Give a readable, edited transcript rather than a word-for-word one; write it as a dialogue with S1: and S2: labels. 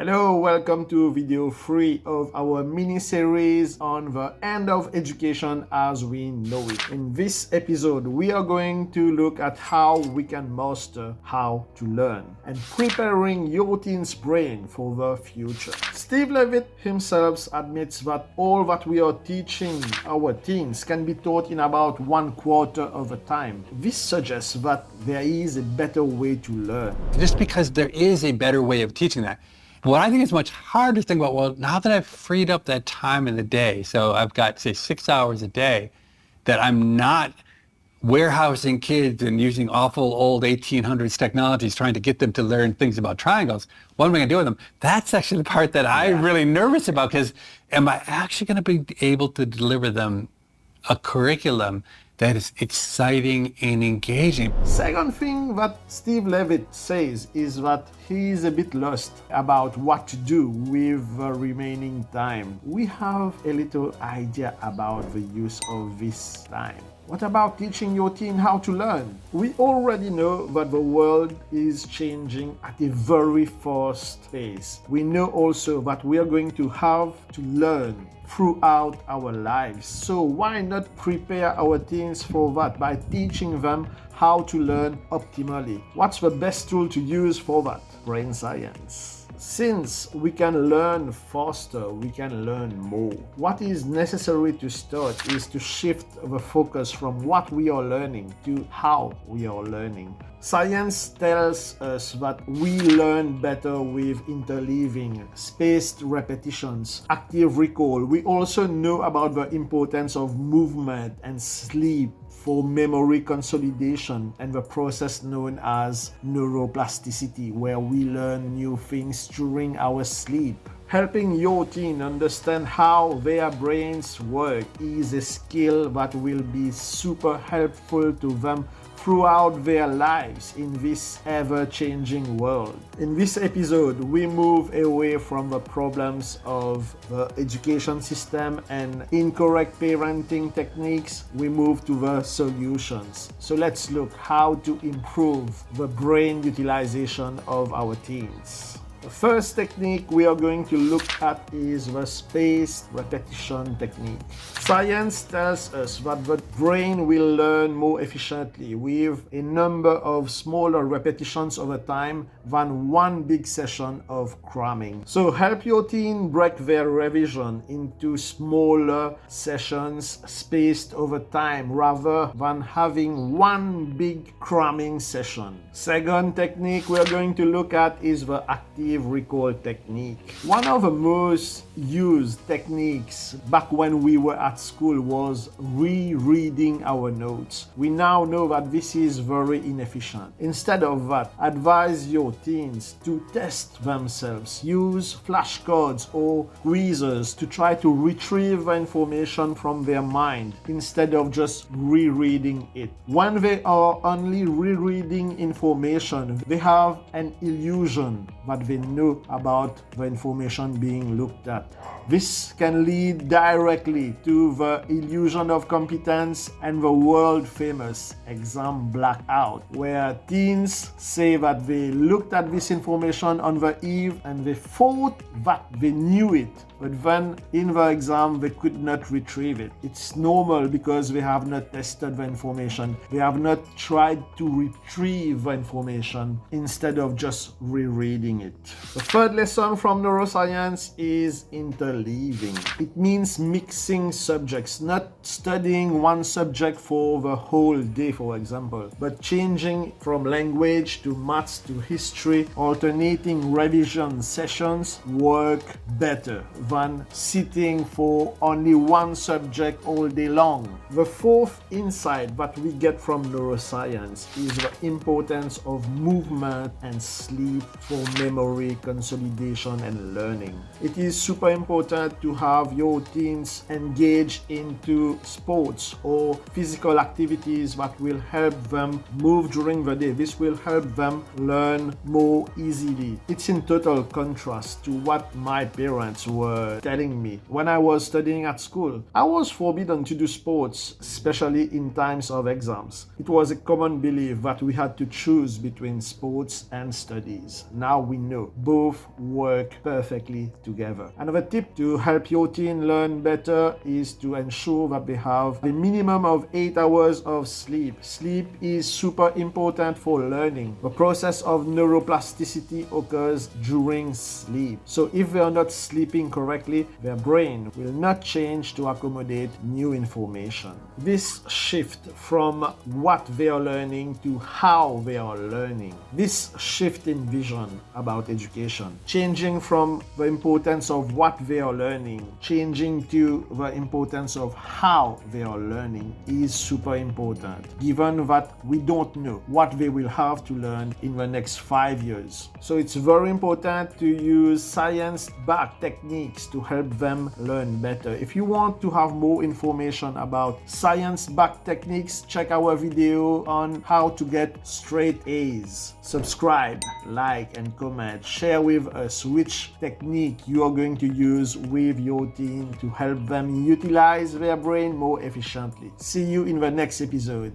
S1: Hello, welcome to video 3 of our mini-series on the end of education as we know it. In this episode, we are going to look at how we can master how to learn and preparing your teen's brain for the future. Steve Levitt himself admits that all that we are teaching our teens can be taught in about 1/4 of the time. This suggests that there is a better way to learn.
S2: Just because there is a better way of teaching that. What I think is much harder to think about, well, now that I've freed up that time in the day, so I've got, say, 6 hours a day, that I'm not warehousing kids and using awful old 1800s technologies trying to get them to learn things about triangles. What am I going to do with them? That's actually the part that I'm really nervous about, because am I actually going to be able to deliver them a curriculum that is exciting and engaging?
S1: Second thing that Steve Levitt says is that he is a bit lost about what to do with the remaining time. We have a little idea about the use of this time. What about teaching your teen how to learn? We already know that the world is changing at a very fast pace. We know also that we are going to have to learn throughout our lives. So why not prepare our teens for that by teaching them how to learn optimally? What's the best tool to use for that? Brain science. Since we can learn faster, we can learn more. What is necessary to start is to shift the focus from what we are learning to how we are learning. Science tells us that we learn better with interleaving, spaced repetitions, active recall. We also know about the importance of movement and sleep for memory consolidation and the process known as neuroplasticity, where we learn new things during our sleep. Helping your teen understand how their brains work is a skill that will be super helpful to them throughout their lives in this ever-changing world. In this episode, we move away from the problems of the education system and incorrect parenting techniques. We move to the solutions. So let's look how to improve the brain utilization of our teens. The first technique we are going to look at is the spaced repetition technique. Science tells us that the brain will learn more efficiently with a number of smaller repetitions over time than one big session of cramming. So help your teen break their revision into smaller sessions spaced over time rather than having one big cramming session. Second technique we're going to look at is the active recall technique. One of the most used techniques back when we were at school was rereading our notes. We now know that this is very inefficient. Instead of that, advise your teens to test themselves. Use flashcards or quizzes to try to retrieve the information from their mind instead of just rereading it. When they are only rereading information, they have an illusion that they know about the information being looked at. This can lead directly to the illusion of competence and the world-famous exam blackout, where teens say that they looked at this information on the eve and they thought that they knew it, but then in the exam they could not retrieve it. It's normal because they have not tested the information. They have not tried to retrieve the information instead of just rereading it. The third lesson from neuroscience is interleaving. It means mixing subjects, not studying one subject for the whole day, for example, but changing from language to maths to history. Alternating revision sessions work better than sitting for only one subject all day long. The fourth insight that we get from neuroscience is the importance of movement and sleep for memory consolidation and learning. It is super important to have your teens engage into sports or physical activities that will help them move during the day. This will help them learn more easily. It's in total contrast to what my parents were telling me. When I was studying at school, I was forbidden to do sports, especially in times of exams. It was a common belief that we had to choose between sports and studies. Now we know No, both work perfectly together. Another tip to help your teen learn better is to ensure that they have a minimum of 8 hours of sleep. Sleep is super important for learning. The process of neuroplasticity occurs during sleep. So if they are not sleeping correctly, their brain will not change to accommodate new information. This shift from what they are learning to how they are learning. This shift in vision about education, changing from the importance of what they are learning, changing to the importance of how they are learning is super important, given that we don't know what they will have to learn in the next 5 years. So it's very important to use science-backed techniques to help them learn better. If you want to have more information about science-backed techniques, check our video on how to get straight A's. Subscribe, like, and comment. Share with us which technique you are going to use with your team to help them utilize their brain more efficiently. See you in the next episode.